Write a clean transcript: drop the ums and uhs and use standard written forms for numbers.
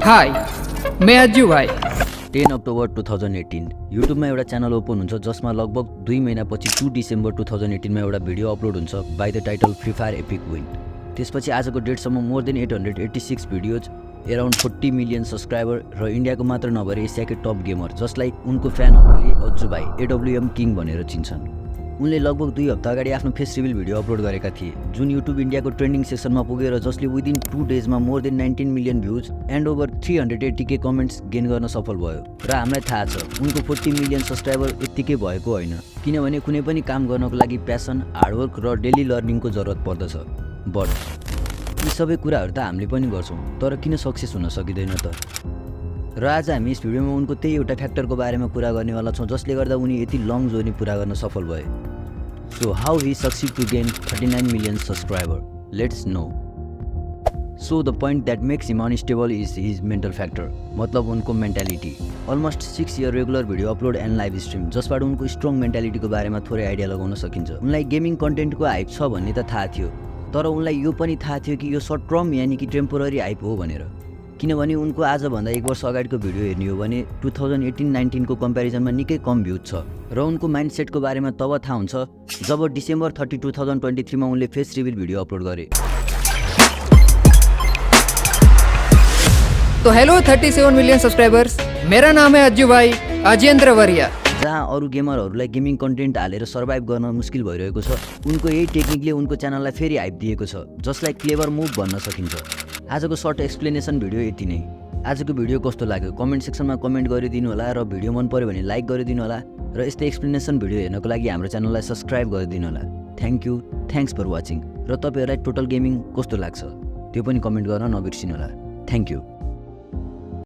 High मैं अज्जू भाई 10 October 2018 युट्युबमा एउटा च्यानल ओपन हुन्छ जसमा लगभग 2 महिनापछि 2 डिसेम्बर 2018 मा एउटा भिडियो अपलोड हुन्छ by the title free fire epic win. त्यसपछि आजको डेटसम्म more than 886 videos, around 40 million subscriber र इन्डियाको मात्र नभएर एसियाकै टप गेमर जसलाई उनको फ्यानहरूले अज्जु भाइ AWM किङ भनेर चिन्छन्। उनले लगभग 2 हप्ता अगाडि आफ्नो फेस रिभिल भिडियो अपलोड गरेका थिए जुन युट्युब इन्डियाको ट्रेन्डिङ सेक्सनमा पुगेर जसले विदिन 2 डेजमा more than 19 million views and over 380K comments gain गर्न सफल भयो। र हामीलाई थाहा छ उनको 40 मिलियन सब्सक्राइबर यत्तिकै भएको होइन, किनभने कुनै पनि काम गर्नको लागि प्यासन, हार्डवर्क र डेली लर्निङको जरुरत पर्दछ। बट यी सबै कुराहरू त हामीले पनि गर्छौँ, तर किन सक्सेस हुन सकिँदैन त? र आज हामी यस भिडियोमा उनको त्यही एउटा फ्याक्टरको बारेमा कुरा गर्नेवाला छौँ जसले गर्दा उनी यति लङ जर्नी पुरा गर्न सफल भए। So how he succeed to gain 39 million subscriber? Let's know. So the point that makes him unstable is his mental factor. मतलब उनको mentality. Almost 6 year regular video upload and live stream जसबाट उनको strong मेन्टालिटीको बारेमा थोरै idea लगाउन सकिन्छ। उनलाई gaming कन्टेन्टको hype छ भन्ने त थाहा थियो, तर उनलाई यो पनि थाहा थियो कि यो सर्ट टर्म यानि कि टेम्पोररी हाइप हो भनेर। किनभने उनको आजभन्दा 1 वर्ष अगाडिको भिडियो हेर्ने हो भने 2018-19 को कम्पेरिजनमा निकै कम भ्युज छ र उनको माइन्डसेटको बारेमा तब थाहा हुन्छ जब डिसेम्बर 30, 2023 मा उनले फेस रिभिल भिडियो अपलोड गरे। तो हेलो 37 मिलियन सब्सक्राइबर्स, मेरा नाम है अज्जू भाई अजेन्द्र वरिया। जहाँ अरू गेमरहरूलाई गेमिङ कन्टेन्ट हालेर सर्भाइभ गर्न मुस्किल भइरहेको छ, उनको यही टेक्निकले उनको च्यानललाई फेरि हाइप दिएको छ जसलाई क्लेभर मुभ भन्न सकिन्छ। आजको सर्ट एक्सप्लेनेसन भिडियो यति नै। आजको भिडियो कस्तो लाग्यो कमेन्ट सेक्सनमा कमेन्ट गरिदिनु होला र भिडियो मन पर्यो भने लाइक गरिदिनु होला र यस्तै एक्सप्लेनेसन भिडियो हेर्नको लागि हाम्रो च्यानललाई सब्सक्राइब गरिदिनु होला। Thanks for watching. र तपाईँहरूलाई टोटल गेमिङ कस्तो लाग्छ त्यो पनि कमेन्ट गर्न नबिर्सिनु होला। Thank you.